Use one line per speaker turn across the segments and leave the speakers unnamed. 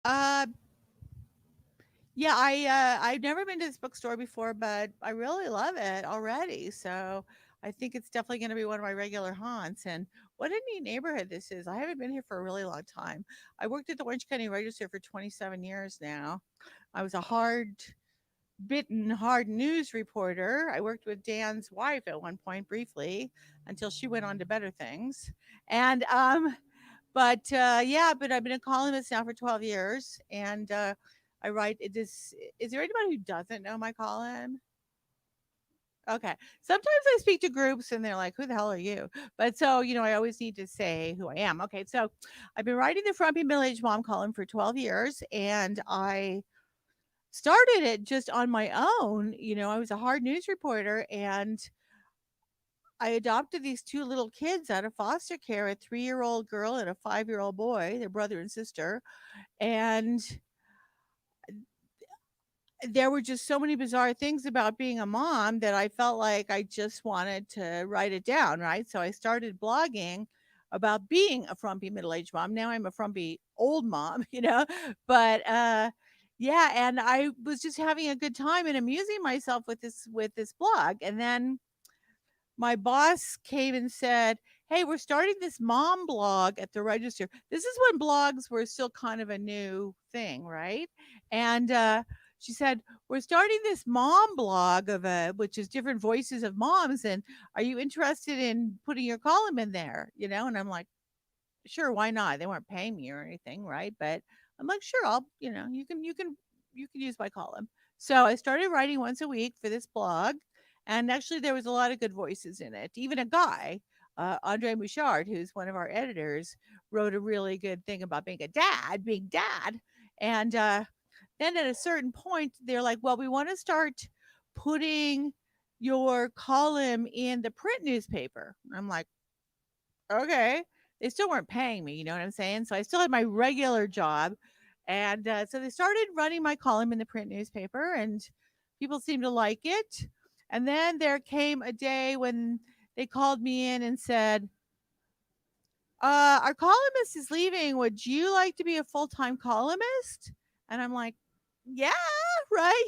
Uh, yeah, I've never been to this bookstore before, but I really love it already. So I think it's definitely going to be one of my regular haunts. And what a neat neighborhood this is. I haven't been here for a really long time. I worked at the Orange County Register for 27 years now. I was a hard news reporter. I worked with Dan's wife at one point briefly until she went on to better things. And but I've been a columnist now for 12 years, and I write. It is there anybody who doesn't know my column? Okay. Sometimes I speak to groups and they're like, "Who the hell are you?" But so, I always need to say who I am. Okay. So I've been writing the Frumpy Middle Aged Mom column for 12 years, and I started it just on my own. I was a hard news reporter, and I adopted these two little kids out of foster care, a 3-year-old girl and a 5-year-old boy, their brother and sister. And there were just so many bizarre things about being a mom that I felt like I just wanted to write it down, right? So I started blogging about being a frumpy middle-aged mom. Now I'm a frumpy old mom, but yeah, and I was just having a good time and amusing myself with this blog. And then my boss came and said, "Hey, we're starting this mom blog at the Register." This is when blogs were still kind of a new thing, right? And she said, "We're starting this mom blog which is different voices of moms, and are you interested in putting your column in there?" And I'm like, "Sure, why not?" They weren't paying me or anything, right? But I'm like, "Sure, you can use my column." So I started writing once a week for this blog, and actually there was a lot of good voices in it. Even a guy, Andre Bouchard, who's one of our editors, wrote a really good thing about being dad. And then at a certain point, they're like, "Well, we want to start putting your column in the print newspaper." I'm like, okay. They still weren't paying me, you know what I'm saying? So I still had my regular job. And so they started running my column in the print newspaper, and people seemed to like it. And then there came a day when they called me in and said, our columnist is leaving. Would you like to be a full time columnist? And I'm like, yeah, right.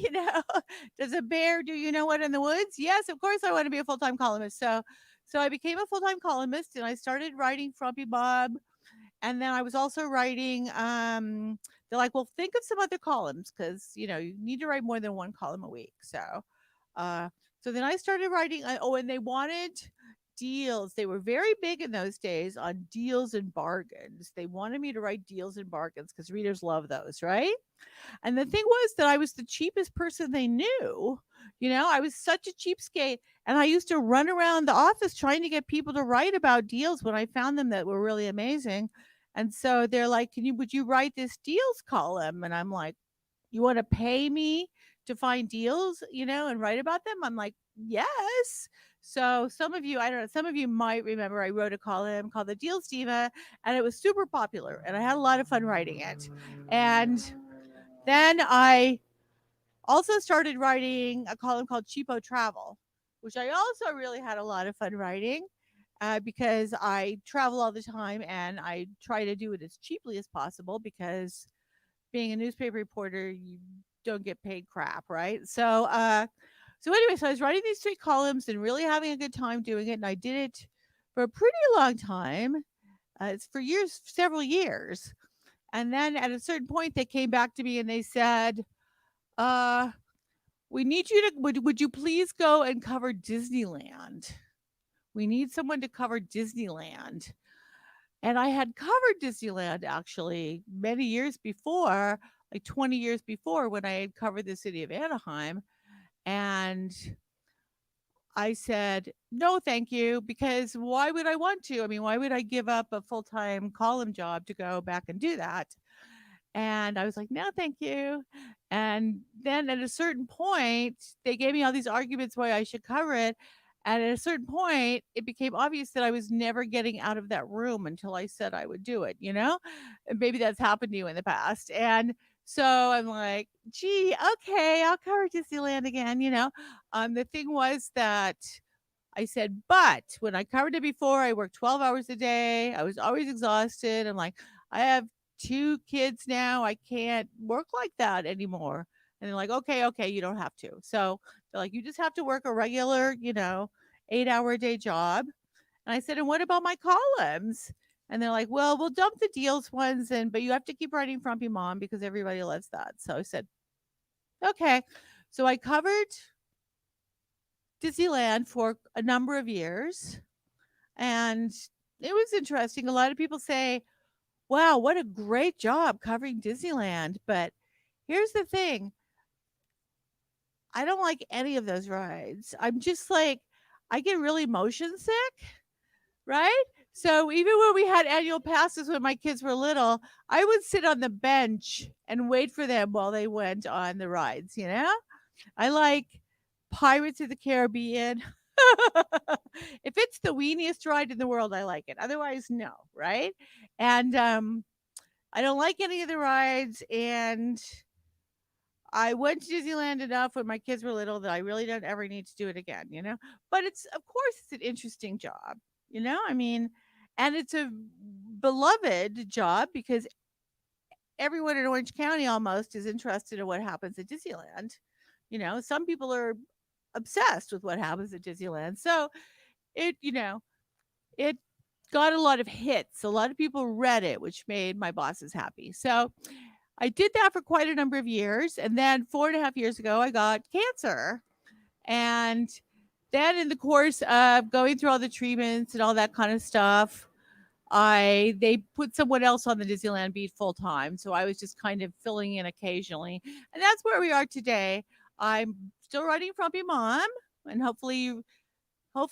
Does a bear do you know what in the woods? Yes, of course I want to be a full time columnist. So I became a full time columnist, and I started writing Frumpy Bob. And then I was also writing, they're like, well, think of some other columns because, you need to write more than one column a week. Uh, so then I started writing. And they wanted deals. They were very big in those days on deals and bargains. They wanted me to write deals and bargains because readers love those, right? And the thing was that I was the cheapest person they knew. I was such a cheapskate. And I used to run around the office trying to get people to write about deals when I found them that were really amazing. And so they're like, would you write this deals column? And I'm like, you want to pay me to find deals, and write about them? I'm like, yes. So some of you, I don't know, some of you might remember I wrote a column called The Deals Diva, and it was super popular, and I had a lot of fun writing it. And then I also started writing a column called Cheapo Travel, which I also really had a lot of fun writing because I travel all the time and I try to do it as cheaply as possible because being a newspaper reporter, you don't get paid crap, right? So anyway, so I was writing these 3 columns and really having a good time doing it, and I did it for a pretty long time. It's for years, several years, and then at a certain point, they came back to me and they said, uh, "We need you to would you please go and cover Disneyland? We need someone to cover Disneyland." And I had covered Disneyland actually many years before, like 20 years before when I had covered the city of Anaheim. And I said, no, thank you, because why would I want to? I mean, why would I give up a full time column job to go back and do that? And I was like, no, thank you. And then at a certain point, they gave me all these arguments why I should cover it. And at a certain point, it became obvious that I was never getting out of that room until I said I would do it? And maybe that's happened to you in the past. And so I'm like, gee, okay, I'll cover Disneyland again. The thing was that I said, but when I covered it before, I worked 12 hours a day. I was always exhausted. I'm like, I have 2 kids now. I can't work like that anymore." And they're like, "Okay, okay, you don't have to." So they're like, "You just have to work a regular, 8-hour a day job." And I said, "And what about my columns?" And they're like, "Well, we'll dump the deals ones in, but you have to keep writing Frumpy Mom because everybody loves that." So I said, "Okay." So I covered Disneyland for a number of years, and it was interesting. A lot of people say, "Wow, what a great job covering Disneyland." But here's the thing, I don't like any of those rides. I'm just like, I get really motion sick, right? So even when we had annual passes when my kids were little, I would sit on the bench and wait for them while they went on the rides, you know? I like Pirates of the Caribbean. If it's the weeniest ride in the world, I like it. Otherwise, no, right? And I don't like any of the rides, and I went to Disneyland enough when my kids were little that I really don't ever need to do it again, you know? But it's, of course, it's an interesting job, you know? I mean, and it's a beloved job because everyone in Orange County almost is interested in what happens at Disneyland. You know, some people are obsessed with what happens at Disneyland. So it got a lot of hits. A lot of people read it, which made my bosses happy. So I did that for quite a number of years. And then 4.5 years ago, I got cancer. And then, in the course of going through all the treatments and all that kind of stuff, they put someone else on the Disneyland beat full time. So I was just kind of filling in occasionally. And that's where we are today. I'm still writing Frumpy Mom, and hopefully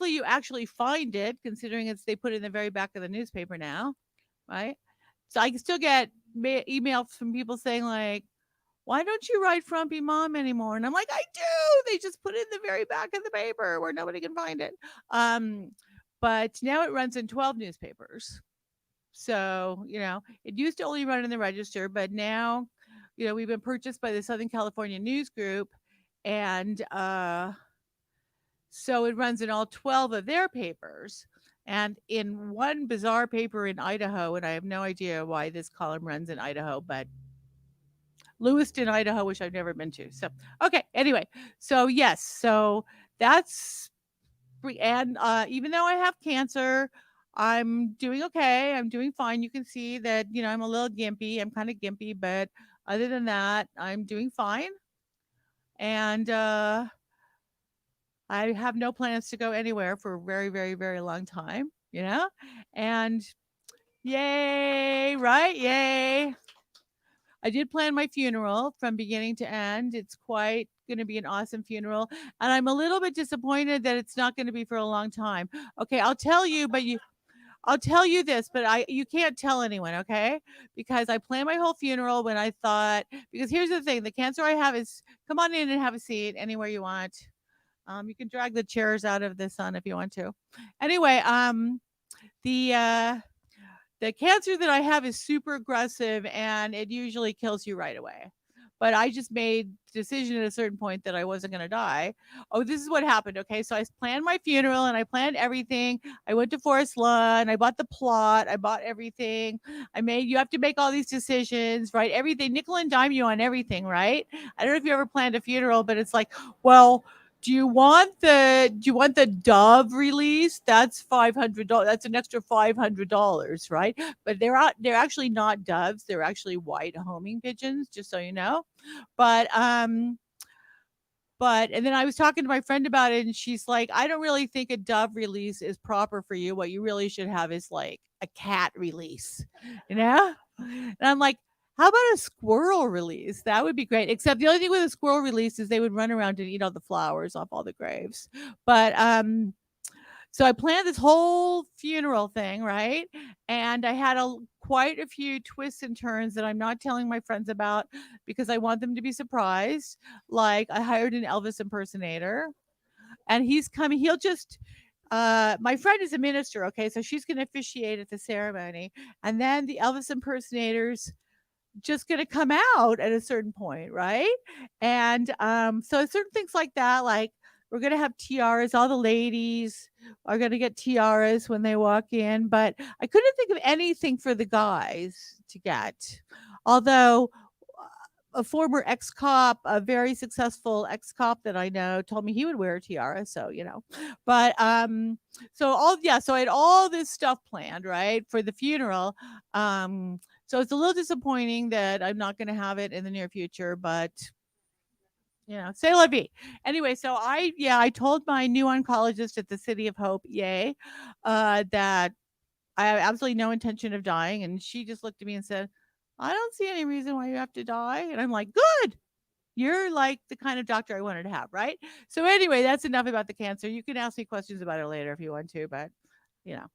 you actually find it, considering it's they put it in the very back of the newspaper now, right? So I can still get emails from people saying like, "Why don't you write Frumpy Mom anymore?" And I'm like, "I do. They just put it in the very back of the paper where nobody can find it." Um, but now it runs in 12 newspapers. So, it used to only run in the Register, but now, we've been purchased by the Southern California News Group, and so it runs in all 12 of their papers. And in one bizarre paper in Idaho, and I have no idea why this column runs in Idaho, but Lewiston, Idaho, which I've never been to. So, okay, anyway. So, yes, so that's and even though I have cancer, I'm doing okay. I'm doing fine. You can see that, I'm a little gimpy. I'm kind of gimpy, but other than that, I'm doing fine. And I have no plans to go anywhere for a very, very, very long time, you know? And yay, right? Yay. I did plan my funeral from beginning to end. It's quite going to be an awesome funeral. And I'm a little bit disappointed that it's not going to be for a long time. Okay, I'll tell you this, but you can't tell anyone, okay? Because I planned my whole funeral when I thought because here's the thing, the cancer I have is come on in and have a seat anywhere you want. You can drag the chairs out of the sun if you want to. Anyway, the the cancer that I have is super aggressive and it usually kills you right away. But I just made the decision at a certain point that I wasn't going to die. Oh, this is what happened. Okay. So I planned my funeral and I planned everything. I went to Forest Lawn. I bought the plot. I bought everything. You have to make all these decisions, right? Everything, nickel and dime you on everything, right? I don't know if you ever planned a funeral, but it's like, well, do you want the Dove release? That's $500. That's an extra $500, right? But they're actually not doves. They're actually white homing pigeons, just so you know. But and then I was talking to my friend about it, and she's like, "I don't really think a dove release is proper for you. What you really should have is like a cat release, you know?" And I'm like, "How about a squirrel release? That would be great." Except the only thing with a squirrel release is they would run around and eat all the flowers off all the graves. But so I planned this whole funeral thing, right? And I had quite a few twists and turns that I'm not telling my friends about because I want them to be surprised. Like I hired an Elvis impersonator, and he's coming. He'll just my friend is a minister, okay, so she's going to officiate at the ceremony, and then the Elvis impersonators just going to come out at a certain point, right? And so certain things like that, like we're gonna have tiaras. All the ladies are gonna get tiaras when they walk in, but I couldn't think of anything for the guys to get. Although a former ex-cop, a very successful ex-cop that I know told me he would wear a tiara, so, But, so so I had all this stuff planned, right, for the funeral. So it's a little disappointing that I'm not gonna have it in the near future, but say la vie. Anyway, so I told my new oncologist at the City of Hope, yay, that I have absolutely no intention of dying, and she just looked at me and said, "I don't see any reason why you have to die." And I'm like, "Good. You're like the kind of doctor I wanted to have, right?" So anyway, that's enough about the cancer. You can ask me questions about it later if you want to, but you know,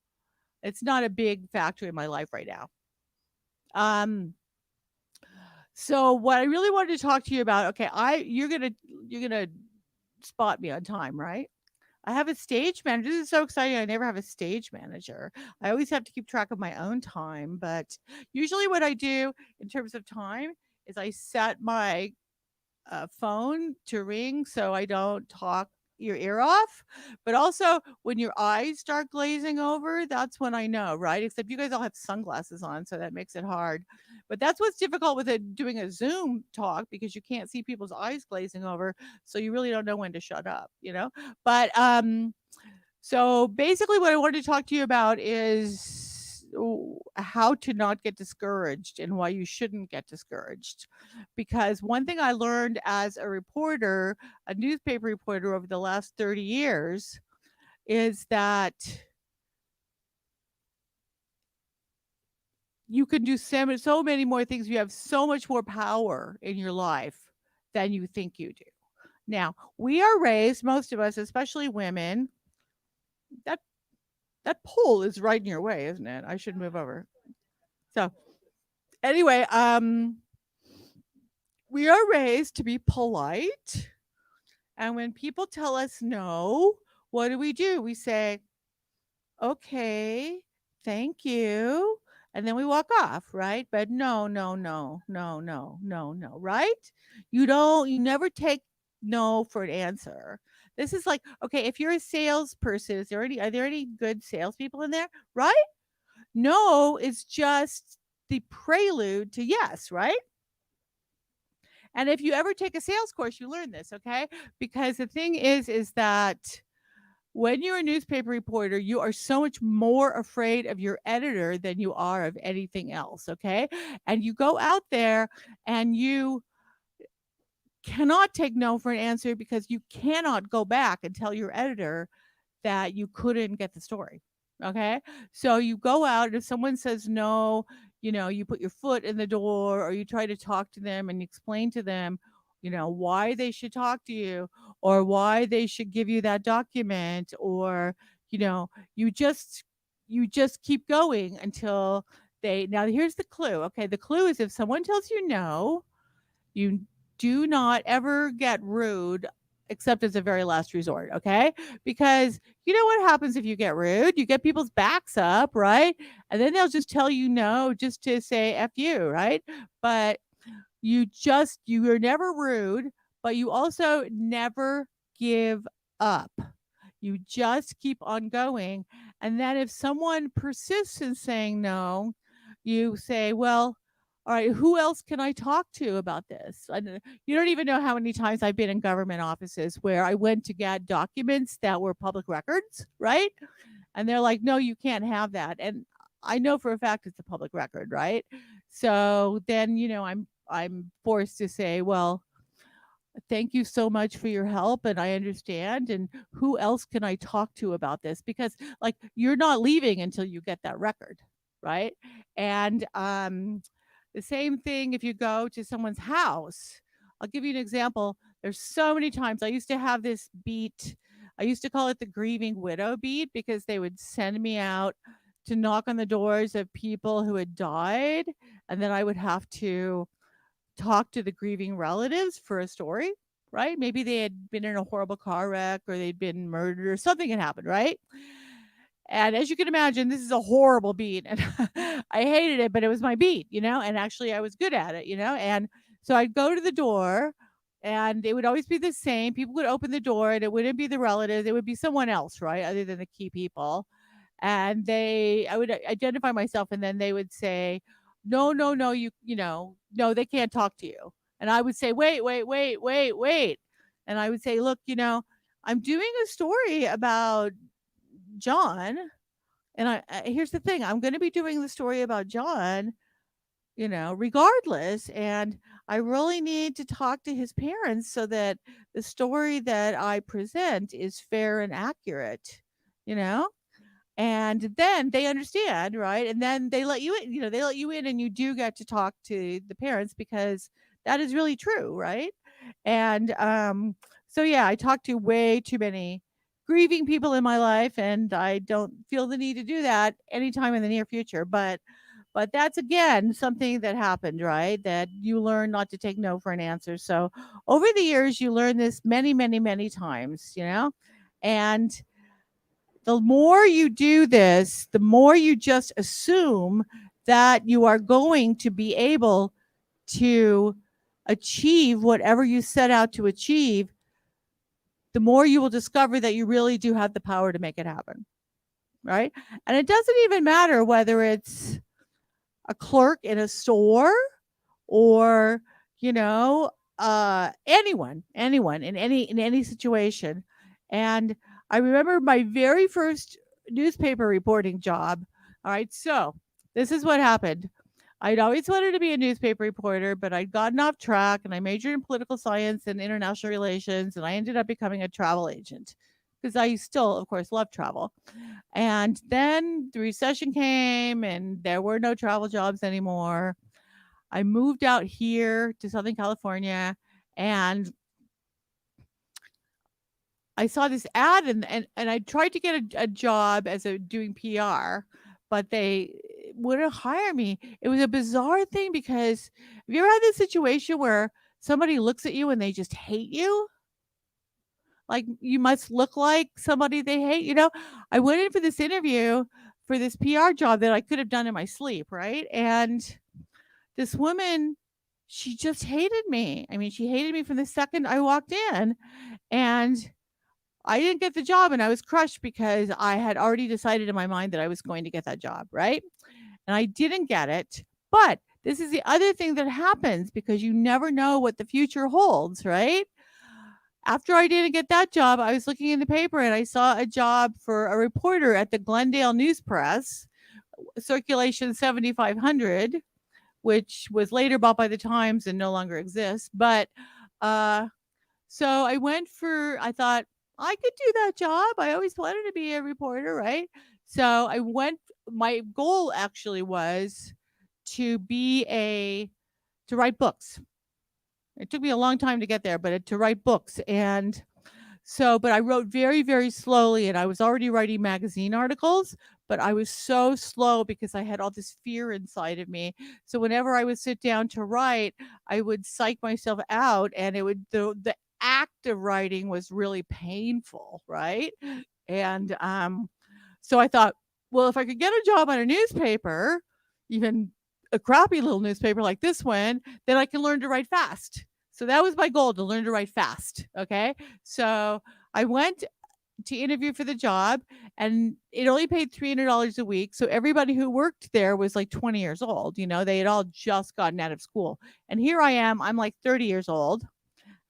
it's not a big factor in my life right now. Um, so what I really wanted to talk to you about, okay, you're gonna spot me on time, right? I have a stage manager. This is so exciting. I never have a stage manager. I always have to keep track of my own time. But usually, what I do in terms of time is I set my phone to ring so I don't talk your ear off. But also, when your eyes start glazing over, that's when I know, right? Except you guys all have sunglasses on, so that makes it hard. But that's what's difficult with doing a Zoom talk because you can't see people's eyes glazing over, so you really don't know when to shut up. But so basically, what I wanted to talk to you about is how to not get discouraged and why you shouldn't get discouraged. Because one thing I learned as a reporter, a newspaper reporter over the last 30 years, is that you can do so many more things. You have so much more power in your life than you think you do. Now, we are raised, most of us, especially women, that that pole is right in your way, isn't it? I should move over. So, anyway, we are raised to be polite, and when people tell us no, what do? We say, "Okay, thank you," and then we walk off, right? But no, no, no, no, no, no, no, right? You never take no for an answer. This is like, okay, if you're a salesperson, are there any good salespeople in there? Right? No is just the prelude to yes, right? And if you ever take a sales course, you learn this, okay? Because the thing is that when you're a newspaper reporter, you are so much more afraid of your editor than you are of anything else, okay? And you go out there and you cannot take no for an answer because you cannot go back and tell your editor that you couldn't get the story. Okay. So you go out, and if someone says no, you put your foot in the door or you try to talk to them and explain to them, why they should talk to you or why they should give you that document, or, you know, you just you just keep going until now here's the clue. Okay. The clue is if someone tells you no, you do not ever get rude except as a very last resort, okay? Because you know what happens if you get rude? You get people's backs up, right? And then they'll just tell you no just to say F you, right? But you are never rude, but you also never give up. You just keep on going. And then if someone persists in saying no, you say, well, all right, who else can I talk to about this? You don't even know how many times I've been in government offices where I went to get documents that were public records, right? And they're like, no, you can't have that. And I know for a fact it's a public record, right? So then, I'm forced to say, well, thank you so much for your help and I understand, and who else can I talk to about this, because like you're not leaving until you get that record, right? And the same thing if you go to someone's house. I'll give you an example. There's so many times I used to have this beat. I used to call it the grieving widow beat because they would send me out to knock on the doors of people who had died, and then I would have to talk to the grieving relatives for a story, right? Maybe they had been in a horrible car wreck or they'd been murdered or something had happened, right? And as you can imagine, this is a horrible beat. And I hated it, but it was my beat, and actually I was good at it. And so I'd go to the door and it would always be the same. People would open the door, and it wouldn't be the relatives; it would be someone else, right, other than the key people. And I would identify myself, and then they would say, "No, no, no, no, they can't talk to you." And I would say, "Wait, wait, wait, wait, wait," and I would say, "Look, I'm doing a story about John, and here's the thing: I'm going to be doing the story about John, regardless. And I really need to talk to his parents so that the story that I present is fair and accurate, you know? And then they understand, right? And then they let you in, they let you in, and you do get to talk to the parents because that is really true, right? And so yeah, I talked to way too many grieving people in my life, and I don't feel the need to do that anytime in the near future. But that's again something that happened, right? That you learn not to take no for an answer. So over the years, you learn this many, many, many times, and the more you do this, the more you just assume that you are going to be able to achieve whatever you set out to achieve, the more you will discover that you really do have the power to make it happen, right? And it doesn't even matter whether it's a clerk in a store or anyone in any situation. And I remember my very first newspaper reporting job. All right, so this is what happened. I'd always wanted to be a newspaper reporter, but I'd gotten off track, and I majored in political science and international relations, and I ended up becoming a travel agent because I still, of course, love travel. And then the recession came, and there were no travel jobs anymore. I moved out here to Southern California, and I saw this ad, and I tried to get a job as doing PR, but they wouldn't hire me. It was a bizarre thing because have you ever had this situation where somebody looks at you and they just hate you? Like you must look like somebody they hate. I went in for this interview for this PR job that I could have done in my sleep, right? And this woman, she just hated me. I mean, she hated me from the second I walked in. And I didn't get the job, and I was crushed because I had already decided in my mind that I was going to get that job, right? And I didn't get it. But this is the other thing that happens because you never know what the future holds, right? After I didn't get that job, I was looking in the paper and I saw a job for a reporter at the Glendale News Press, circulation 7,500, which was later bought by the Times and no longer exists. But uh, so I thought I could do that job. I always wanted to be a reporter, right? So my goal actually was to to write books. It took me a long time to get there, but to write books. And but I wrote very, very slowly, and I was already writing magazine articles, but I was so slow because I had all this fear inside of me. So whenever I would sit down to write, I would psych myself out, and the act of writing was really painful, right? And so I thought, well, if I could get a job on a newspaper, even a crappy little newspaper like this one, then I can learn to write fast. So that was my goal, to learn to write fast. Okay. So I went to interview for the job, and it only paid $300 a week. So everybody who worked there was like 20 years old. They had all just gotten out of school. And here I am, I'm like 30 years old.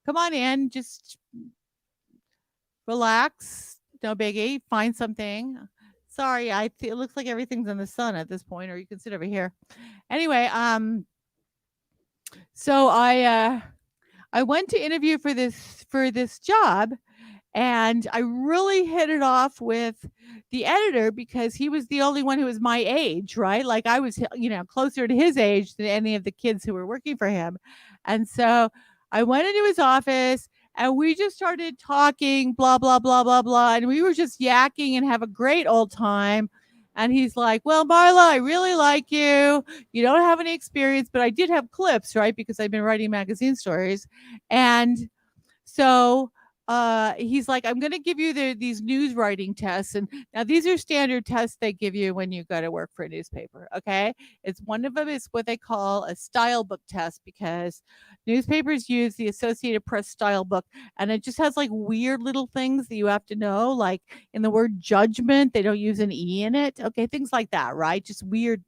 Come on in, just relax. No biggie. Find something. Sorry, it looks like everything's in the sun at this point, or you can sit over here. Anyway, so I went to interview for this job, and I really hit it off with the editor because he was the only one who was my age, right? Like I was, closer to his age than any of the kids who were working for him. And so I went into his office, and we just started talking, blah, blah, blah, blah, blah. And we were just yakking and have a great old time. And he's like, "Well, Marla, I really like you. You don't have any experience, but I did have clips, right? Because I've been writing magazine stories." And so he's like, "I'm gonna give you these news writing tests." And now these are standard tests they give you when you go to work for a newspaper, okay? It's one of them is what they call a style book test because newspapers use the Associated Press style book, and it just has, like, weird little things that you have to know, like, in the word judgment, they don't use an E in it, okay? Things like that, right? Just weird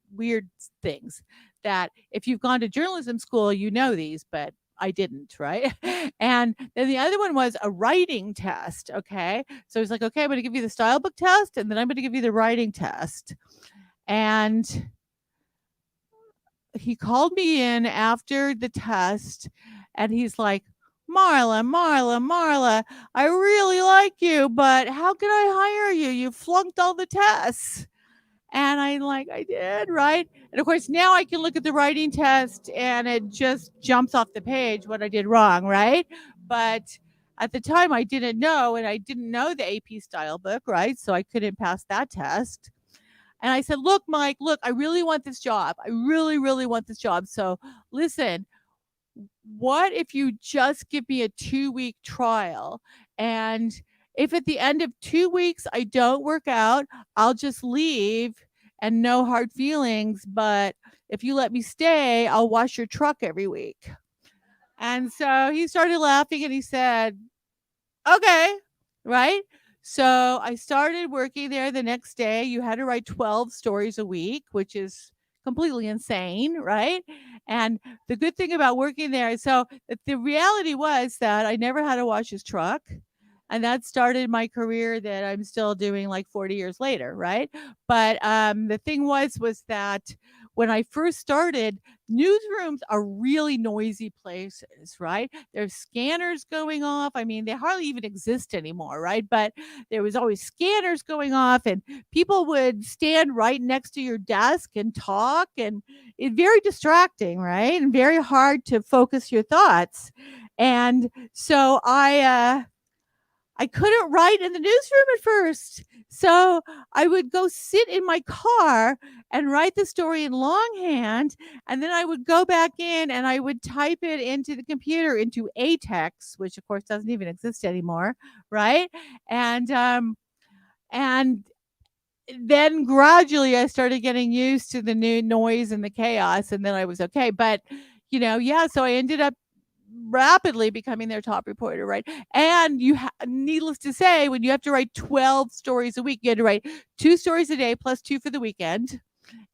things that if you've gone to journalism school, you know these, but I didn't, right? And then the other one was a writing test, okay? So he's like, "Okay, I'm gonna give you the style book test, and then I'm gonna give you the writing test." And he called me in after the test, and he's like, "Marla, Marla, Marla, I really like you, but how can I hire you? You flunked all the tests." And I'm like, "I did, right?" And of course, now I can look at the writing test and it just jumps off the page what I did wrong, right? But at the time, I didn't know, and I didn't know the AP style book, right? So I couldn't pass that test. And I said, "Look, Mike, look, I really want this job. I really, really want this job. So listen, what if you just give me a 2-week trial? And if at the end of 2 weeks I don't work out, I'll just leave and no hard feelings. But if you let me stay, I'll wash your truck every week." And so he started laughing and he said, "Okay." Right? So I started working there the next day. You had to write 12 stories a week, which is completely insane, right? And the good thing about working there, so the reality was that I never had to wash his truck. And that started my career that I'm still doing like 40 years later, right? But the thing was that when I first started, newsrooms are really noisy places, right? There's scanners going off. I mean, they hardly even exist anymore, right? But there was always scanners going off, and people would stand right next to your desk and talk, and it's very distracting, right? And very hard to focus your thoughts. And so I couldn't write in the newsroom at first. So I would go sit in my car and write the story in longhand. And then I would go back in and I would type it into the computer into ATEX, which of course doesn't even exist anymore. Right. And, um, and then gradually I started getting used to the new noise and the chaos, and then I was okay. But, yeah, so I ended up rapidly becoming their top reporter, right? And needless to say, when you have to write 12 stories a week, you had to write 2 stories a day plus 2 for the weekend.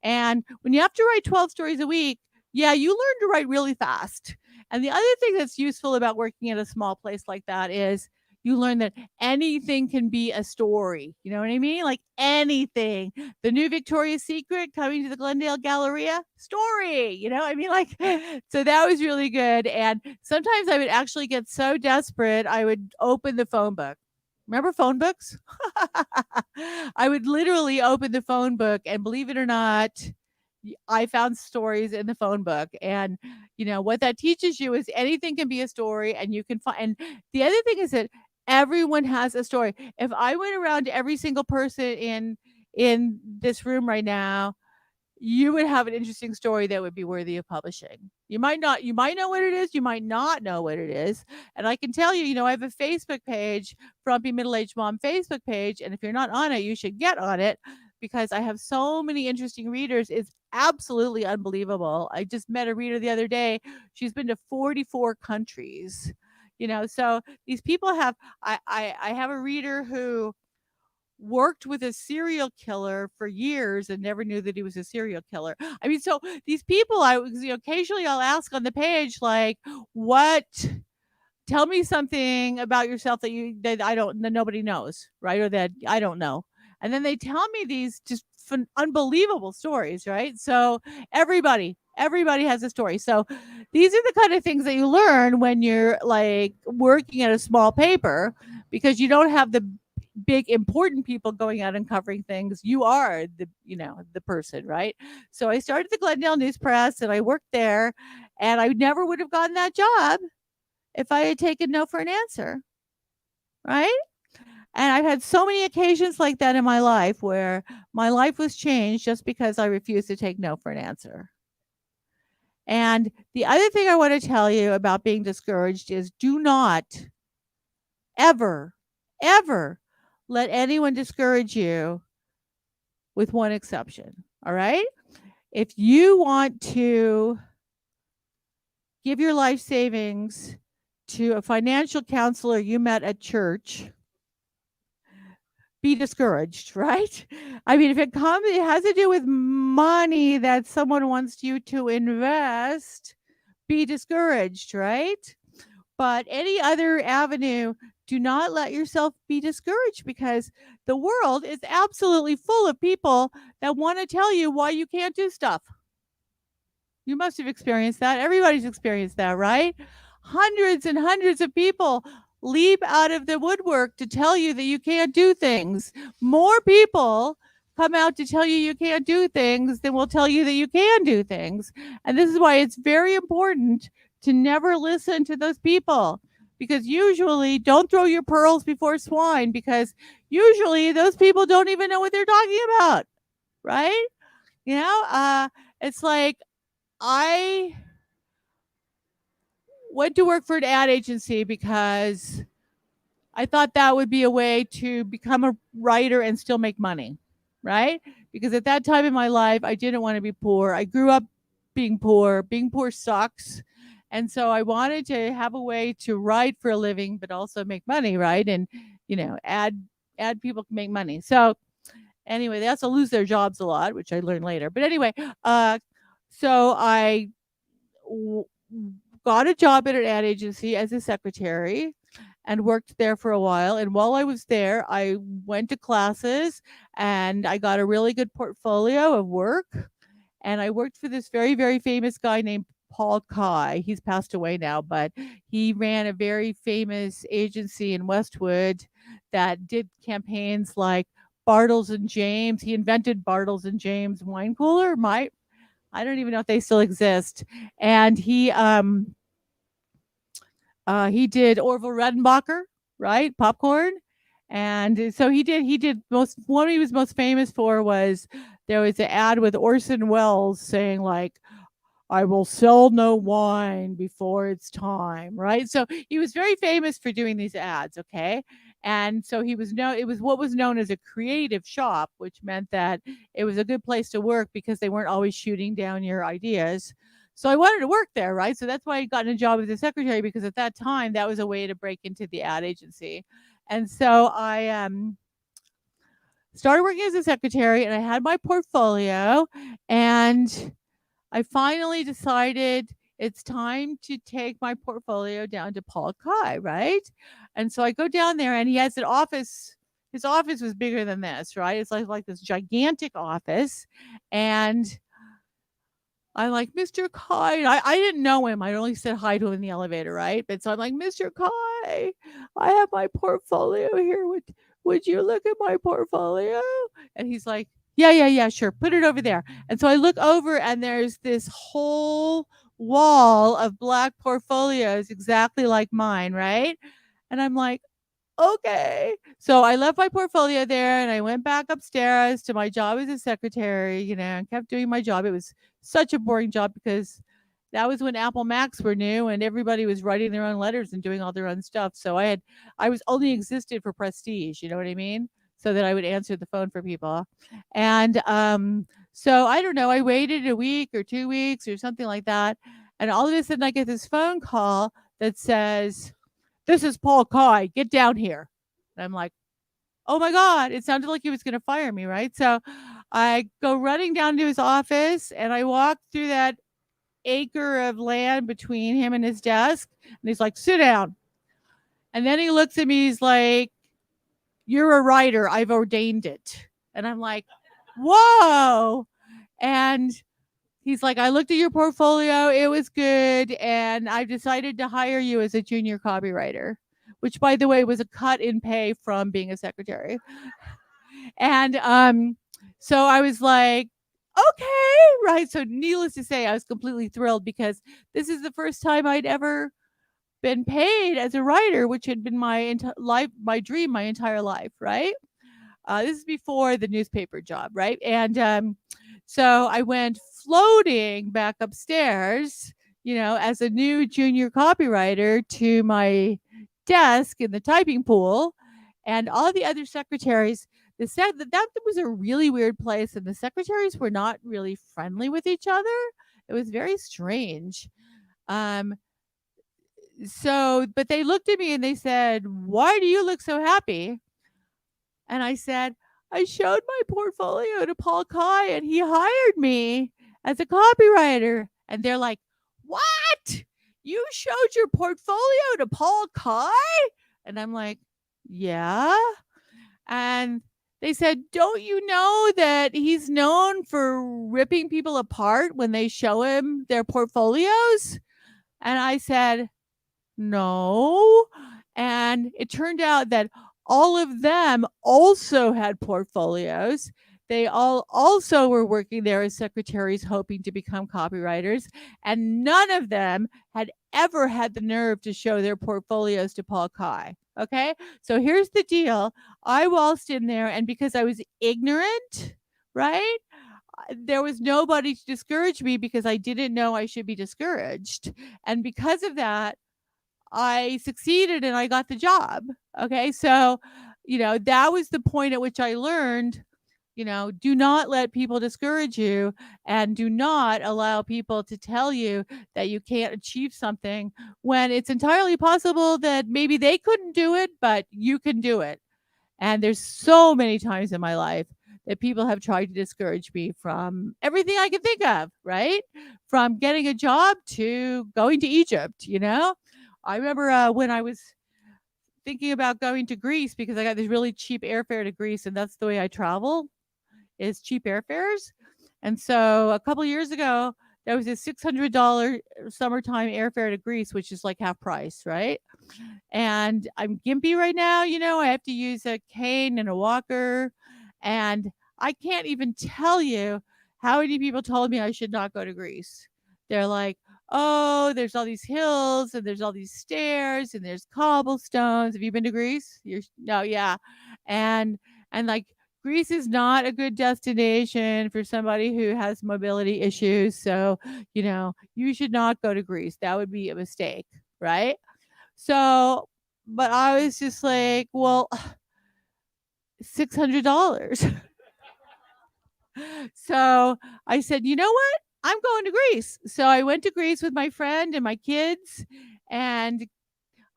And when you have to write 12 stories a week, yeah, you learn to write really fast. And the other thing that's useful about working at a small place like that is you learn that anything can be a story. You know what I mean? Like anything. The new Victoria's Secret coming to the Glendale Galleria, story. I mean, like, so that was really good. And sometimes I would actually get so desperate, I would open the phone book. Remember phone books? I would literally open the phone book, and believe it or not, I found stories in the phone book. And what that teaches you is anything can be a story, and you can find. And the other thing is that everyone has a story. If I went around to every single person in this room right now, you would have an interesting story that would be worthy of publishing. You might know what it is, you might not know what it is. And I can tell you, I have a Facebook page, Frumpy Middle Aged Mom Facebook page, and if you're not on it, you should get on it because I have so many interesting readers. It's absolutely unbelievable. I just met a reader the other day. She's been to 44 countries. So these people have I have a reader who worked with a serial killer for years and never knew that he was a serial killer. I mean, so these people, occasionally I'll ask on the page, like, what, tell me something about yourself that I don't, that nobody knows, right? Or that I don't know. And then they tell me these just unbelievable stories, right? So everybody has a story. So these are the kind of things that you learn when you're like working at a small paper because you don't have the big important people going out and covering things. You are the person, right? So I started the Glendale News Press and I worked there, and I never would have gotten that job if I had taken no for an answer, right? And I've had so many occasions like that in my life where my life was changed just because I refused to take no for an answer. And the other thing I want to tell you about being discouraged is do not ever, ever let anyone discourage you with one exception. All right? If you want to give your life savings to a financial counselor you met at church, be discouraged, right? I mean, if it has to do with money that someone wants you to invest, be discouraged, right? But any other avenue, do not let yourself be discouraged because the world is absolutely full of people that want to tell you why you can't do stuff. You must have experienced that. Everybody's experienced that, right? Hundreds and hundreds of people leap out of the woodwork to tell you that you can't do things. More people come out to tell you you can't do things than will tell you that you can do things. And this is why it's very important to never listen to those people, because usually don't throw your pearls before swine, because usually those people don't even know what they're talking about, right? You know, it's like I went to work for an ad agency because I thought that would be a way to become a writer and still make money, right? Because at that time in my life, I didn't want to be poor. I grew up being poor. Being poor sucks. And so I wanted to have a way to write for a living, but also make money, right? And, ad people can make money. So anyway, they also lose their jobs a lot, which I learned later. But anyway, so I w- got a job at an ad agency as a secretary and worked there for a while. And while I was there, I went to classes and I got a really good portfolio of work. And I worked for this very, very famous guy named Paul Kai. He's passed away now, but he ran a very famous agency in Westwood that did campaigns like Bartles and James. He invented Bartles and James wine cooler. I don't even know if they still exist. And he did Orville Redenbacher, right? Popcorn. And so he did most what he was most famous for was there was an ad with Orson Welles saying like, I will sell no wine before it's time, right? So he was very famous for doing these ads, okay? And so it was what was known as a creative shop, which meant that it was a good place to work because they weren't always shooting down your ideas. So I wanted to work there, right? So that's why I got a job as a secretary, because at that time that was a way to break into the ad agency. And so I started working as a secretary and I had my portfolio, and I finally decided it's time to take my portfolio down to Paul Kai, right? And so I go down there and he has an office. His office was bigger than this, right? It's like this gigantic office. And I'm like, Mr. Kai. I didn't know him. I only said hi to him in the elevator, right? But so I'm like, Mr. Kai, I have my portfolio here. Would you look at my portfolio? And he's like, yeah, yeah, yeah, sure. Put it over there. And so I look over and there's this whole wall of black portfolios exactly like mine, right? And I'm like, okay. So I left my portfolio there and I went back upstairs to my job as a secretary, and kept doing my job. It was such a boring job because that was when Apple Macs were new and everybody was writing their own letters and doing all their own stuff. So I was only existed for prestige, you know what I mean? So that I would answer the phone for people. And so I don't know, I waited a week or 2 weeks or something like that. And all of a sudden I get this phone call that says, this is Paul Kai. Get down here. And I'm like, oh my God. It sounded like he was going to fire me, right? So I go running down to his office and I walk through that acre of land between him and his desk. And he's like, sit down. And then he looks at me. He's like, you're a writer. I've ordained it. And I'm like, whoa. And he's like, I looked at your portfolio. It was good. And I've decided to hire you as a junior copywriter, which, by the way, was a cut in pay from being a secretary. And so I was like, okay, right. So, needless to say, I was completely thrilled because this is the first time I'd ever been paid as a writer, which had been my dream my entire life, right? This is before the newspaper job, right? And so I went floating back upstairs, as a new junior copywriter to my desk in the typing pool, and all the other secretaries. They said that was a really weird place, and the secretaries were not really friendly with each other. It was very strange. Um, but they looked at me and they said, "Why do you look so happy?" And I said, "I showed my portfolio to Paul Kai and he hired me as a copywriter." And they're like, "What? You showed your portfolio to Paul Kai?" And I'm like, "Yeah." And they said, "Don't you know that he's known for ripping people apart when they show him their portfolios?" And I said, "No." And it turned out that all of them also had portfolios. They all also were working there as secretaries, hoping to become copywriters. And none of them had ever had the nerve to show their portfolios to Paul Kai. Okay. So here's the deal. I waltzed in there, and because I was ignorant, right? There was nobody to discourage me because I didn't know I should be discouraged. And because of that, I succeeded and I got the job. Okay. So, that was the point at which I learned, do not let people discourage you, and do not allow people to tell you that you can't achieve something when it's entirely possible that maybe they couldn't do it, but you can do it. And there's so many times in my life that people have tried to discourage me from everything I can think of, right? From getting a job to going to Egypt. I remember when I was thinking about going to Greece because I got this really cheap airfare to Greece, and that's the way I travel is cheap airfares. And so a couple years ago, there was a $600 summertime airfare to Greece, which is like half price, right? And I'm gimpy right now. I have to use a cane and a walker. And I can't even tell you how many people told me I should not go to Greece. They're like, "Oh, there's all these hills and there's all these stairs and there's cobblestones." Have you been to Greece? No, yeah. And like Greece is not a good destination for somebody who has mobility issues. So, you should not go to Greece. That would be a mistake, right? So, but I was just like, well, $600. So I said, "You know what? I'm going to Greece." So I went to Greece with my friend and my kids, and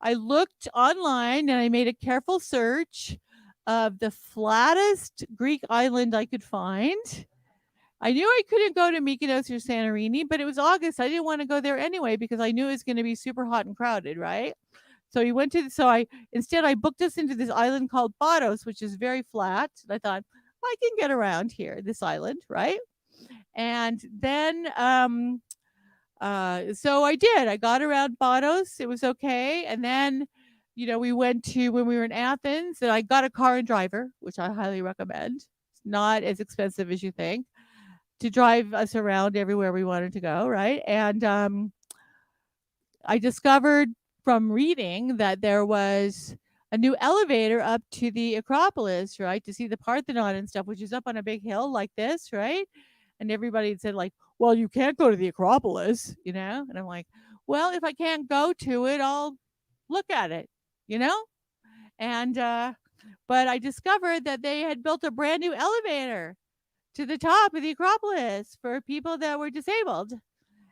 I looked online and I made a careful search of the flattest Greek island I could find. I knew I couldn't go to Mykonos or Santorini, but it was August. I didn't want to go there anyway because I knew it was going to be super hot and crowded, right? So we went to so I instead I booked us into this island called Bados, which is very flat. And I thought, I can get around here, this island, right? And then so I did. I got around Bados. It was okay. And then, we went to when we were in Athens, and I got a car and driver, which I highly recommend. It's not as expensive as you think to drive us around everywhere we wanted to go, right? And I discovered from reading that there was a new elevator up to the Acropolis, right, to see the Parthenon and stuff, which is up on a big hill like this, right? And everybody had said like, "Well, you can't go to the Acropolis." And I'm like, "Well, if I can't go to it, I'll look at it, you know?" And but I discovered that they had built a brand new elevator to the top of the Acropolis for people that were disabled.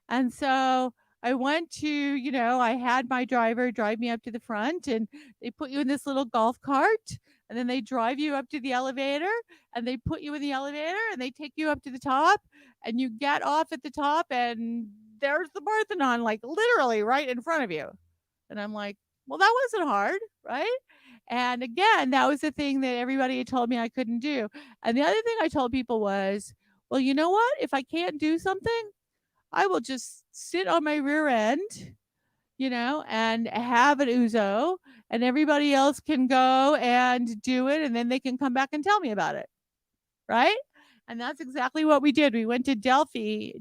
And so I went to, I had my driver drive me up to the front, and they put you in this little golf cart, and then they drive you up to the elevator, and they put you in the elevator, and they take you up to the top, and you get off at the top, and there's the Parthenon, like literally right in front of you. And I'm like, well, that wasn't hard, right? And again, that was the thing that everybody had told me I couldn't do. And the other thing I told people was, well, you know what? If I can't do something, I will just sit on my rear end, and have an Uzo, and everybody else can go and do it, and then they can come back and tell me about it, right? And that's exactly what we did. We went to Delphi.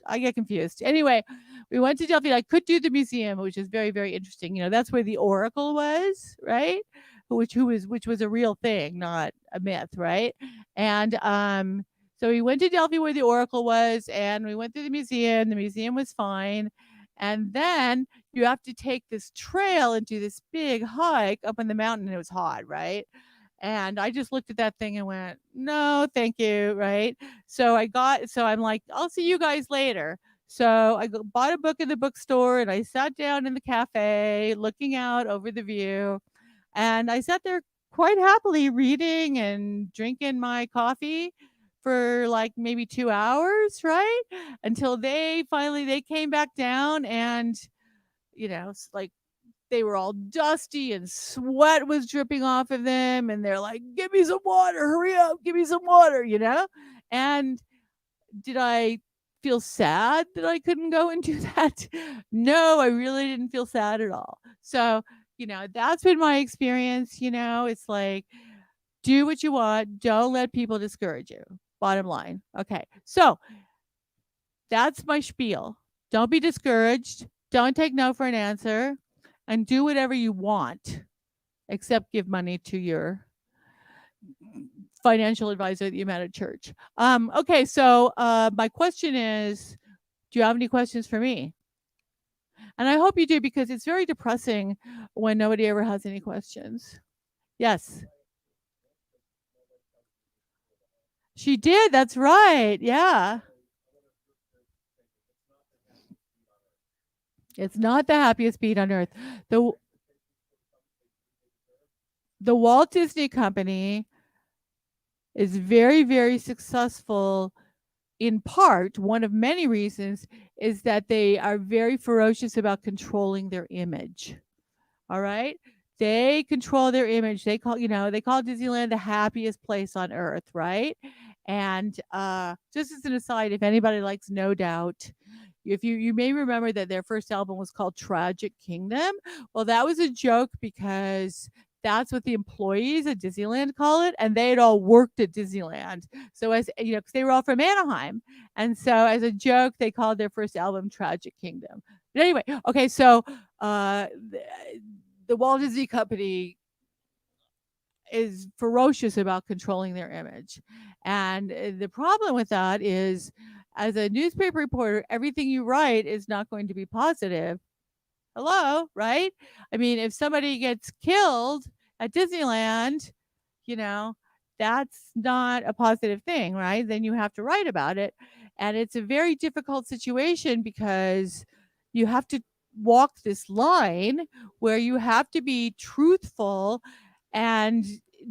I get confused. Anyway, we went to Delphi. I could do the museum, which is very, very interesting. That's where the Oracle was, right? Which was a real thing, not a myth, right? And so we went to Delphi where the Oracle was, and we went to the museum. The museum was fine. And then you have to take this trail and do this big hike up in the mountain, and it was hot, right? And I just looked at that thing and went, "No, thank you," right? So I'm like, "I'll see you guys later." So bought a book in the bookstore and I sat down in the cafe looking out over the view. And I sat there quite happily reading and drinking my coffee for like maybe 2 hours, right? Until they came back down and, like they were all dusty and sweat was dripping off of them and they're like, "Give me some water, hurry up, give me some water." And did I feel sad that I couldn't go and do that? No, I really didn't feel sad at all. So, that's been my experience. It's like, do what you want, don't let people discourage you. Bottom line. Okay. So that's my spiel. Don't be discouraged. Don't take no for an answer and do whatever you want, except give money to your financial advisor that you met at church. Okay, so my question is, do you have any questions for me? And I hope you do because it's very depressing when nobody ever has any questions. Yes, she did. That's right. Yeah. It's not the happiest beat on earth. The the Walt Disney Company is very, very successful. In part, one of many reasons is that they are very ferocious about controlling their image. All right? They control their image. They call Disneyland the happiest place on earth, right? And just as an aside, if anybody likes No Doubt, if you may remember that their first album was called Tragic Kingdom. Well, that was a joke because that's what the employees at Disneyland call it, and they had all worked at Disneyland. So because they were all from Anaheim, and so as a joke, they called their first album Tragic Kingdom. But anyway, okay, so uh, the Walt Disney Company is ferocious about controlling their image. And the problem with that is, as a newspaper reporter, everything you write is not going to be positive. Hello, right? I mean, if somebody gets killed at Disneyland, you know, that's not a positive thing, right? Then you have to write about it. And it's a very difficult situation because you have to walk this line where you have to be truthful and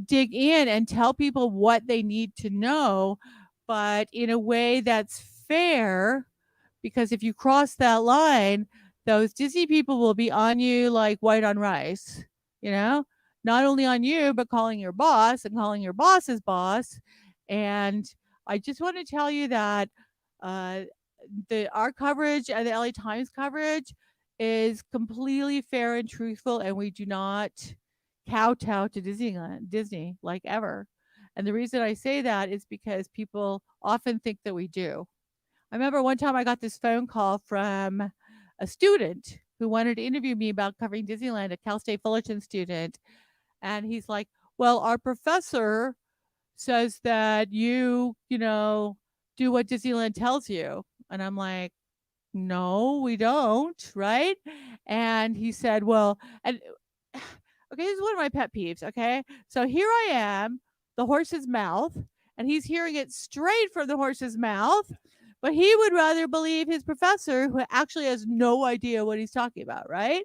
dig in and tell people what they need to know, but in a way that's fair. Because if you cross that line, those Disney people will be on you like white on rice, you know? Not only on you, but calling your boss and calling your boss's boss. And I just want to tell you that uh, the our coverage and the LA Times coverage is completely fair and truthful, and we do not kowtow to Disney like ever. And the reason I say that is because people often think that we do. I remember one time I got this phone call from a student who wanted to interview me about covering Disneyland, a Cal State Fullerton student. And he's like, "Well, our professor says that do what Disneyland tells you." And I'm like, "No, we don't, right?" And he said, "Well," and okay, this is one of my pet peeves, okay? So here I am, the horse's mouth, and he's hearing it straight from the horse's mouth, but he would rather believe his professor who actually has no idea what he's talking about, right?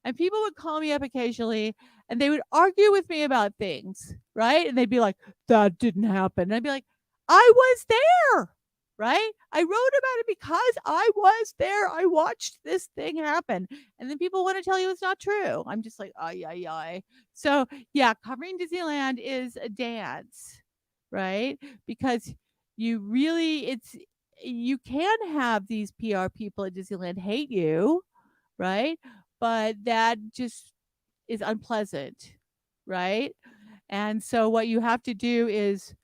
And people would call me up occasionally and they would argue with me about things, right? And they'd be like, "That didn't happen." And I'd be like, "I was there." Right? I wrote about it because I was there. I watched this thing happen. And then people want to tell you it's not true. I'm just like, ay, ay, ay. So, yeah, covering Disneyland is a dance, right? Because you can have these PR people at Disneyland hate you, right? But that just is unpleasant, right? And so what you have to do is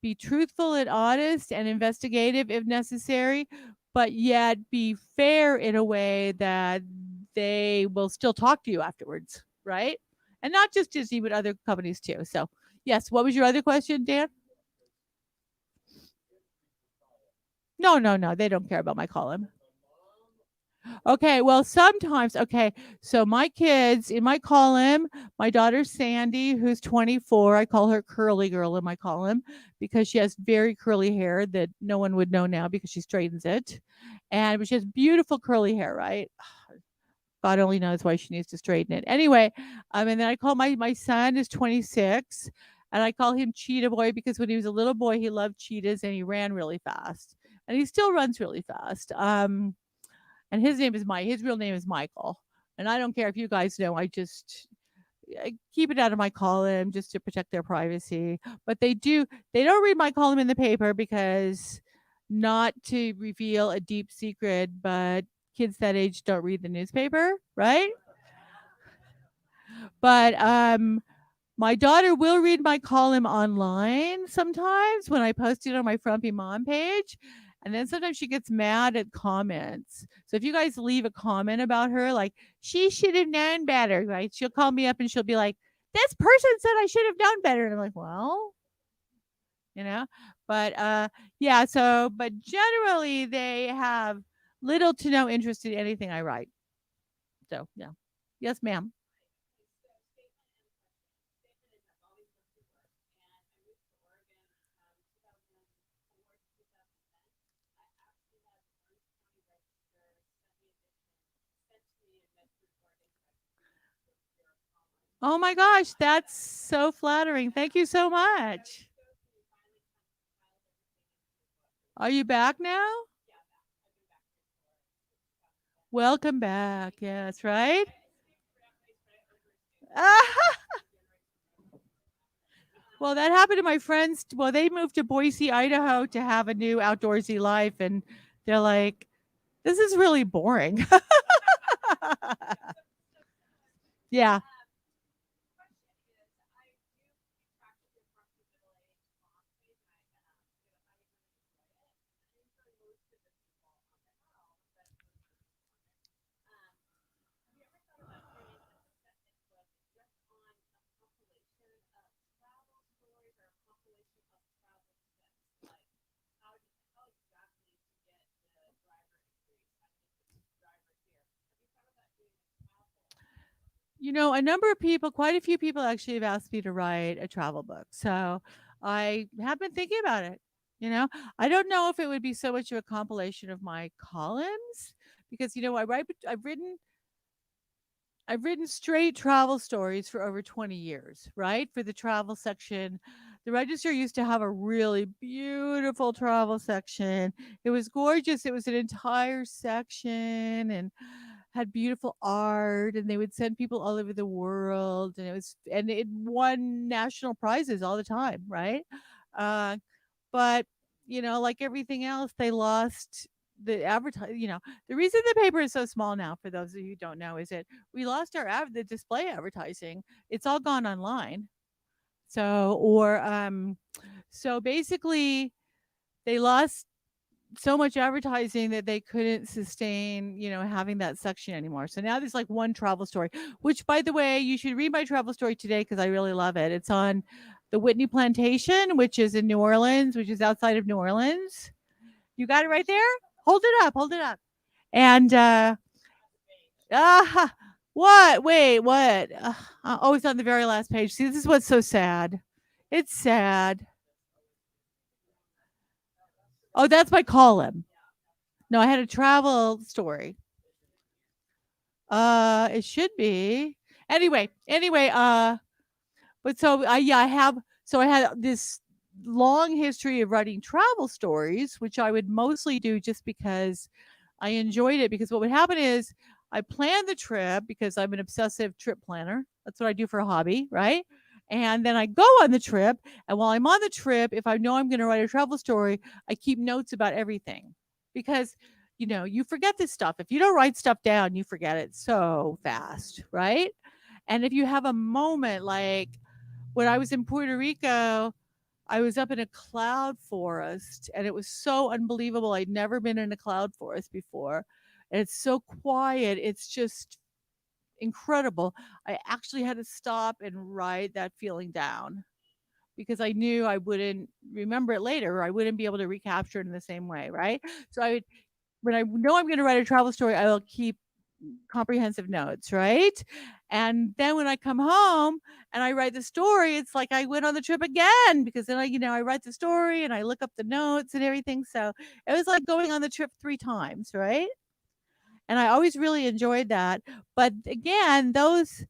be truthful and honest and investigative if necessary, but yet be fair in a way that they will still talk to you afterwards, right? And not just Disney, but other companies too. So, yes, what was your other question, Dan? No, no, no, they don't care about my column. Okay, well, sometimes okay, so my kids in my column, my daughter Sandy, who's 24, I call her curly girl in my column because she has very curly hair that no one would know now because she straightens it. And but she has beautiful curly hair, right? God only knows why she needs to straighten it. Anyway, and then I call my son is 26, and I call him Cheetah Boy because when he was a little boy, he loved cheetahs and he ran really fast, and he still runs really fast. And his real name is Michael, and I don't care if you guys know. I keep it out of my column just to protect their privacy. But they don't read my column in the paper because not to reveal a deep secret, but kids that age don't read the newspaper, right? But my daughter will read my column online sometimes when I post it on my Frumpy Mom page. And then sometimes she gets mad at comments. So if you guys leave a comment about her, like, she should have known better, right? She'll call me up and she'll be like, this person said I should have known better. And I'm like, well, you know, but yeah, but generally they have little to no interest in anything I write. So, yeah. Yes, ma'am. Oh my gosh, that's so flattering. Thank you so much. Are you back now? Welcome back. Yes, right? Well, that happened to my friends. Well, they moved to Boise, Idaho to have a new outdoorsy life. And they're like, this is really boring. Yeah. A number of people, quite a few people actually have asked me to write a travel book. So I have been thinking about it. You know, I don't know if it would be so much of a compilation of my columns because, I've written straight travel stories for over 20 years, right? For the travel section. The Register used to have a really beautiful travel section. It was gorgeous. It was an entire section and had beautiful art, and they would send people all over the world, and it won national prizes all the time, right? Uh but, like everything else, they lost the reason the paper is so small now, for those of you who don't know, is that we lost the display advertising. It's all gone online. So basically they lost so much advertising that they couldn't sustain, having that section anymore. So now there's like one travel story, which, by the way, you should read my travel story today because I really love it. It's on the Whitney Plantation, which is in New Orleans, which is outside of New Orleans. You got it right there? Hold it up, hold it up. And ah, what? Wait, what? Oh, it's on the very last page. See, this is what's so sad. It's sad. Oh, that's my column. No, I had a travel story. It should be. Anyway, but so yeah, I had this long history of writing travel stories, which I would mostly do just because I enjoyed it. Because what would happen is I planned the trip because I'm an obsessive trip planner. That's what I do for a hobby, right? And then I go on the trip, and while I'm on the trip, if I know I'm going to write a travel story, I keep notes about everything because you forget this stuff. If you don't write stuff down, you forget it so fast, right? And if you have a moment like when I was in Puerto Rico, I was up in a cloud forest and it was so unbelievable. I'd never been in a cloud forest before. And it's so quiet. It's just incredible. I actually had to stop and write that feeling down because I knew I wouldn't remember it later or I wouldn't be able to recapture it in the same way, right? So I when I know I'm going to write a travel story, I will keep comprehensive notes, right? And then when I come home and I write the story, it's like I went on the trip again because then I write the story and I look up the notes and everything. So it was like going on the trip 3 times, right? And I always really enjoyed that. But again, that's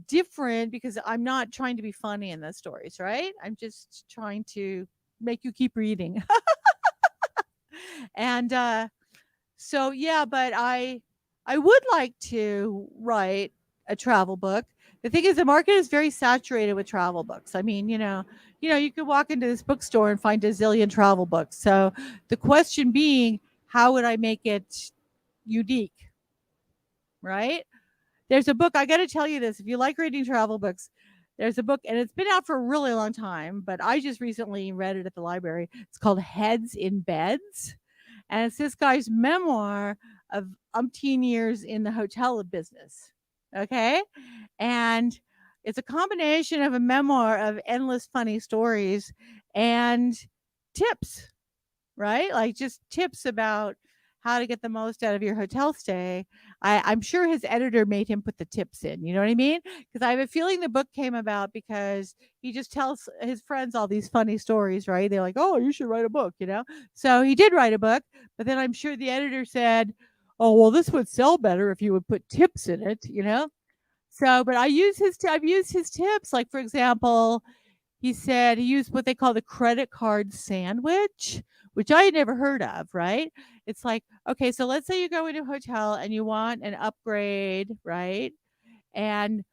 different because I'm not trying to be funny in the stories, right? I'm just trying to make you keep reading. And so yeah, but I would like to write a travel book. The thing is the market is very saturated with travel books. I mean, you could walk into this bookstore and find a zillion travel books. So the question being, how would I make it unique, right? There's a book, I got to tell you this, if you like reading travel books, there's a book and it's been out for a really long time, but I just recently read it at the library. It's called Heads in Beds, and it's this guy's memoir of umpteen years in the hotel business. Okay. And it's a combination of a memoir of endless funny stories and tips, right? Like just tips about how to get the most out of your hotel stay. I'm sure his editor made him put the tips in. You know what I mean? Because I have a feeling the book came about because he just tells his friends all these funny stories, right? They're like, "Oh, you should write a book." So he did write a book, but then I'm sure the editor said, "Oh, well, this would sell better if you would put tips in it." So, but I've used his tips. Like for example, he said he used what they call the credit card sandwich, which I had never heard of, right? It's like, okay, so let's say you go into a hotel and you want an upgrade, right? And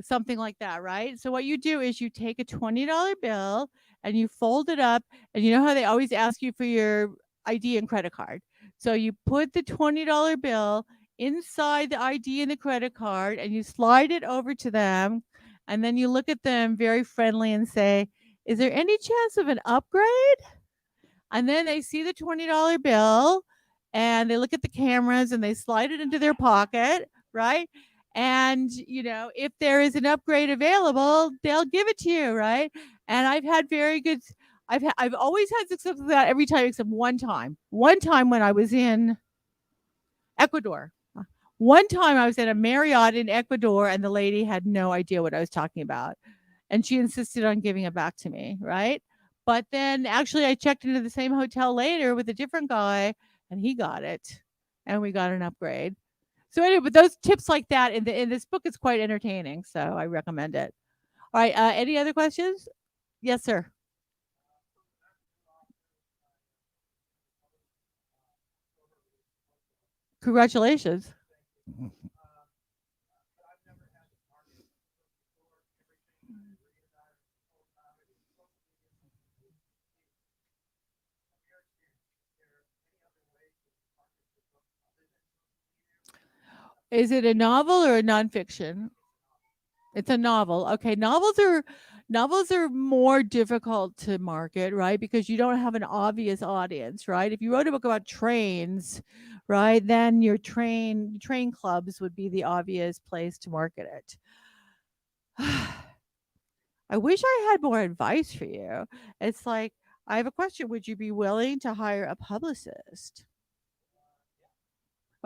something like that, right? So what you do is you take a $20 bill and you fold it up, and you know how they always ask you for your ID and credit card. So you put the $20 bill inside the ID and the credit card and you slide it over to them, and then you look at them very friendly and say, "Is there any chance of an upgrade?" And then they see the $20 bill and they look at the cameras and they slide it into their pocket, right? And, if there is an upgrade available, they'll give it to you, right? And I've had very good, I've always had success with that every time except one time. One time when I was in Ecuador. One time I was at a Marriott in Ecuador and the lady had no idea what I was talking about. And she insisted on giving it back to me, right? But then actually I checked into the same hotel later with a different guy and he got it and we got an upgrade. So anyway, but those tips like that in this book is quite entertaining, so I recommend it. All right, any other questions? Yes, sir. Congratulations. Is it a novel or a nonfiction? It's a novel. Okay, novels are more difficult to market, right? Because you don't have an obvious audience, right? If you wrote a book about trains, right, then your train clubs would be the obvious place to market it. I wish I had more advice for you. It's like, I have a question. Would you be willing to hire a publicist?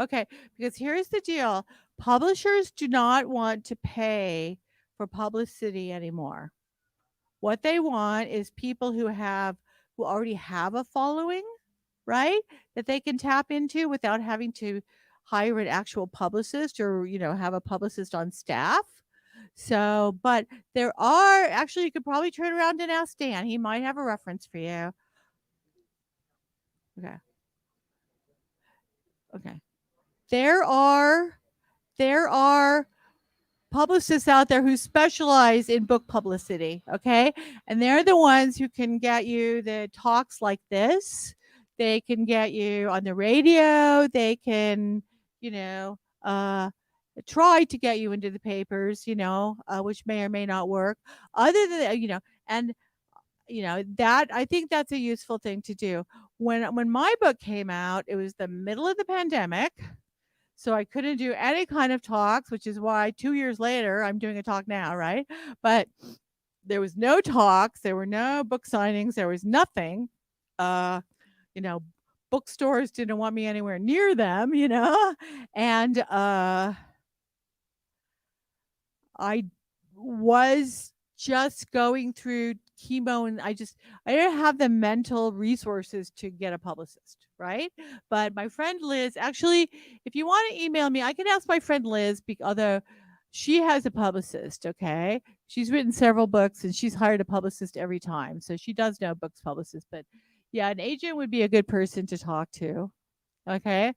Okay, because here's the deal. Publishers do not want to pay for publicity anymore. What they want is people who already have a following, right? That they can tap into without having to hire an actual publicist or, have a publicist on staff. So, but there are actually you could probably turn around and ask Dan. He might have a reference for you. Okay. Okay. There are there are publicists out there who specialize in book publicity, okay? And they're the ones who can get you the talks like this. They can get you on the radio. They can, you know, uh, try to get you into the papers, which may or may not work. Other than and that I think that's a useful thing to do. When my book came out, it was the middle of the pandemic, so I couldn't do any kind of talks, which is why 2 years later, I'm doing a talk now, right? But there was no talks, there were no book signings, there was nothing. Uh, you know, bookstores didn't want me anywhere near them, you know? And I was just going through chemo and I didn't have the mental resources to get a publicist, right? But my friend Liz, actually, if you want to email me, I can ask my friend Liz, although she has a publicist, okay? She's written several books and she's hired a publicist every time. So she does know books publicists, but yeah, an agent would be a good person to talk to. Okay.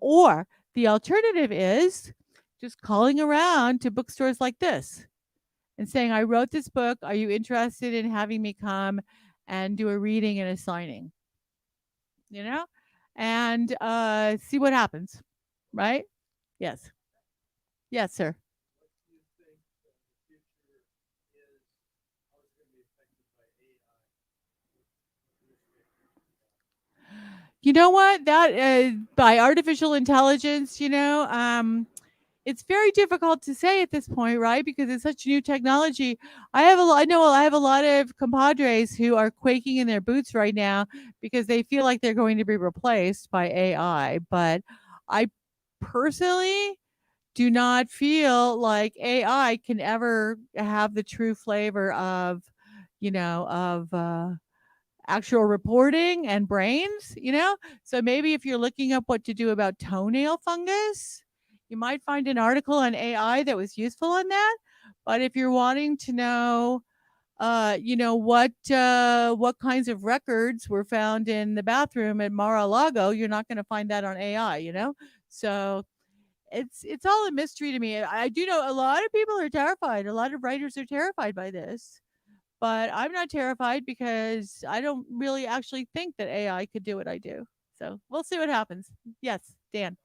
Or the alternative is just calling around to bookstores like this and saying, I wrote this book. Are you interested in having me come and do a reading and a signing? You know? And see what happens. Right? Yes. Yes, sir. You know what? That by artificial intelligence, it's very difficult to say at this point, right? Because it's such new technology. I have a lot of compadres who are quaking in their boots right now because they feel like they're going to be replaced by AI. But I personally do not feel like AI can ever have the true flavor of, actual reporting and brains, you know? So maybe if you're looking up what to do about toenail fungus, you might find an article on AI that was useful on that. But if you're wanting to know, what kinds of records were found in the bathroom at Mar-a-Lago, you're not going to find that on AI, you know? So it's all a mystery to me. I do know a lot of people are terrified. A lot of writers are terrified by this, but I'm not terrified because I don't really actually think that AI could do what I do. So we'll see what happens. Yes, Dan.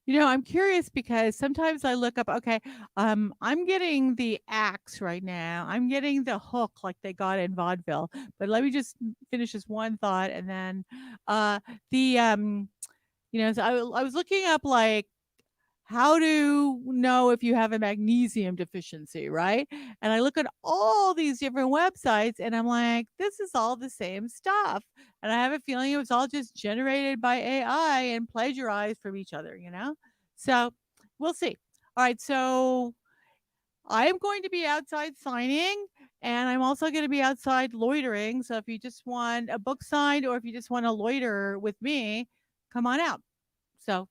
I'm curious because sometimes I look up, okay, I'm getting the axe right now. I'm getting the hook like they got in vaudeville. But let me just finish this one thought and then uh the so I was looking up like how to know if you have a magnesium deficiency, right? And I look at all these different websites and I'm like, this is all the same stuff. And I have a feeling it was all just generated by AI and plagiarized from each other, you know? So we'll see. All right. So I am going to be outside signing and I'm also going to be outside loitering. So if you just want a book signed or if you just want to loiter with me, come on out. So